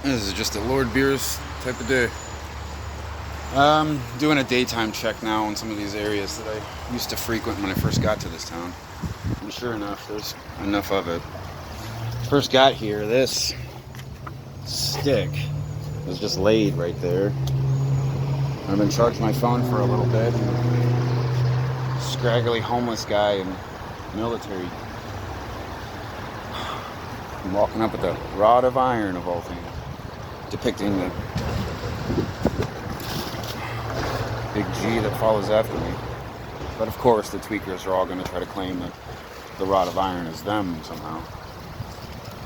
This is just a Lord Beers type of day. Doing a daytime check now on some of these areas that I used to frequent when I first got to this town. And sure enough, there's enough of it. First got here, this stick was just laid right there. I've been charging my phone for a little bit. And scraggly homeless guy in military walking up with a rod of iron of all things, depicting the big G that follows after me. But of course the tweakers are all going to try to claim that the rod of iron is them somehow.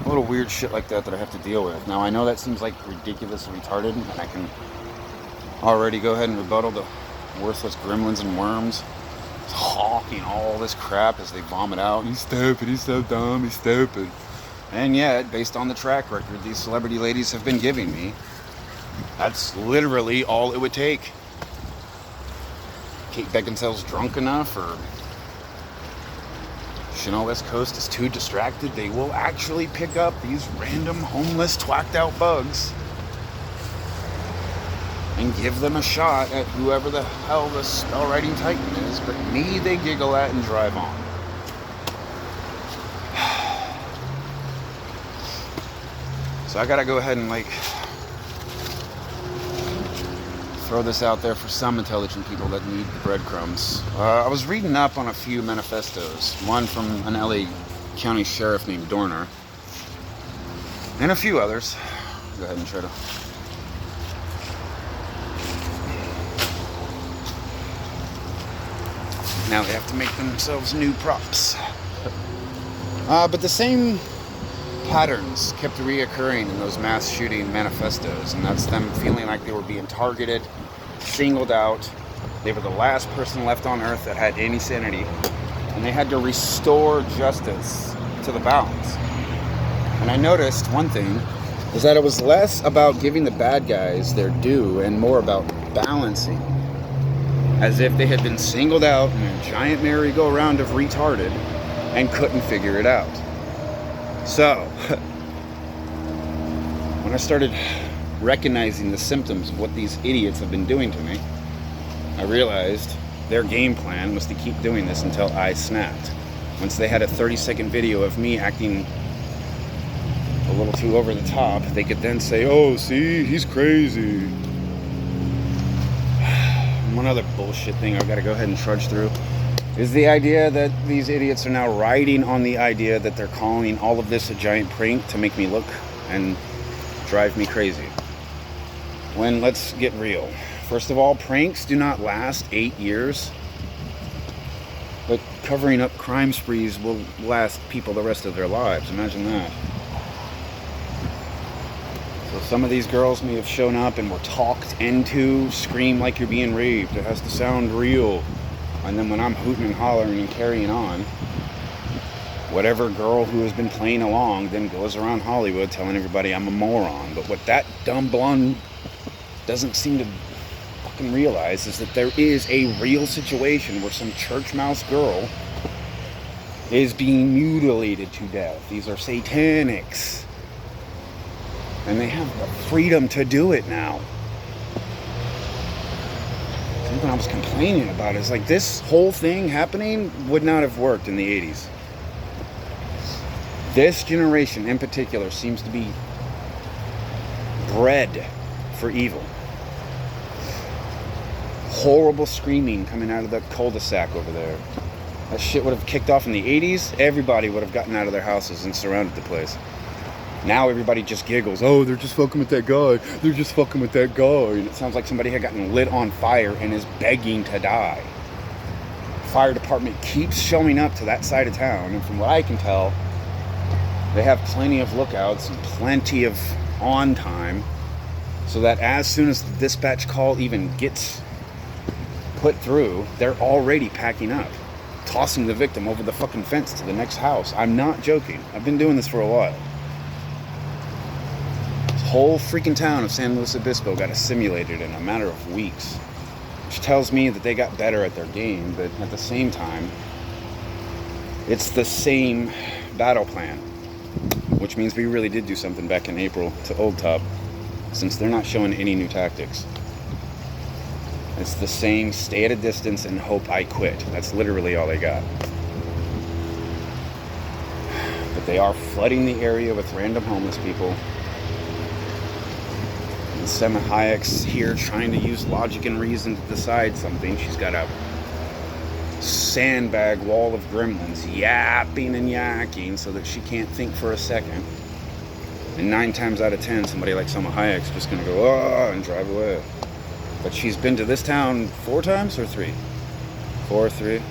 A little weird shit like that I have to deal with. Now I know that seems like ridiculous and retarded, and I can already go ahead and rebuttal the worthless gremlins and worms hawking all this crap as they vomit out. He's stupid, he's so dumb, he's stupid. And yet, based on the track record these celebrity ladies have been giving me, that's literally all it would take. Kate Beckinsale's drunk enough, or Chanel West Coast is too distracted, they will actually pick up these random homeless twacked out bugs and give them a shot at whoever the hell the spell writing titan is, but me they giggle at and drive on. So I gotta go ahead and throw this out there for some intelligent people that need the breadcrumbs. I was reading up on a few manifestos, one from an LA County sheriff named Dorner, and a few others. Go ahead and try to... Now they have to make themselves new props. But the same patterns kept reoccurring in those mass shooting manifestos, and that's them feeling like they were being targeted, singled out. They were the last person left on earth that had any sanity, and they had to restore justice to the balance. And I noticed one thing is that it was less about giving the bad guys their due and more about balancing, as if they had been singled out in a giant merry-go-round of retarded and couldn't figure it out. So, when I started recognizing the symptoms of what these idiots have been doing to me, I realized their game plan was to keep doing this until I snapped. Once they had a 30-second video of me acting a little too over the top, they could then say, "Oh, see, he's crazy." One other bullshit thing I've got to go ahead and trudge through is the idea that these idiots are now riding on the idea that they're calling all of this a giant prank to make me look and drive me crazy. When, let's get real. First of all, pranks do not last 8 years, but covering up crime sprees will last people the rest of their lives. Imagine that. So some of these girls may have shown up and were talked into, scream like you're being raped, it has to sound real. And then when I'm hooting and hollering and carrying on, whatever girl who has been playing along then goes around Hollywood telling everybody I'm a moron. But what that dumb blonde doesn't seem to fucking realize is that there is a real situation where some church mouse girl is being mutilated to death. These are satanics. And they have the freedom to do it now. Something I was complaining about is this whole thing happening would not have worked in the 80s. This generation in particular seems to be bred for evil. Horrible screaming coming out of the cul-de-sac over there. That shit would have kicked off in the 80s. Everybody would have gotten out of their houses and surrounded the place. Now everybody just giggles. "Oh, they're just fucking with that guy. They're just fucking with that guy." And it sounds like somebody had gotten lit on fire and is begging to die. Fire department keeps showing up to that side of town, and from what I can tell, they have plenty of lookouts and plenty of on time, so that as soon as the dispatch call even gets put through, they're already packing up, tossing the victim over the fucking fence to the next house. I'm not joking. I've been doing this for a while. Whole freaking town of San Luis Obispo got assimilated in a matter of weeks, which tells me that they got better at their game, but at the same time, it's the same battle plan. which means we really did do something back in April to Old Top, since they're not showing any new tactics. It's the same stay at a distance and hope I quit. That's literally all they got. But they are flooding the area with random homeless people. And Selma Hayek's here trying to use logic and reason to decide something. She's got a sandbag wall of gremlins yapping and yakking so that she can't think for a second. And 9 times out of 10, somebody like Selma Hayek's just going to go, oh, and drive away. But she's been to this town 4 times or 3? 4 or 3?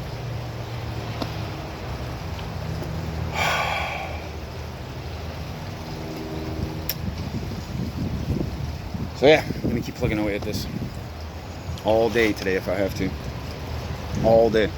So yeah, I'm going to keep plugging away at this all day today if I have to. All day.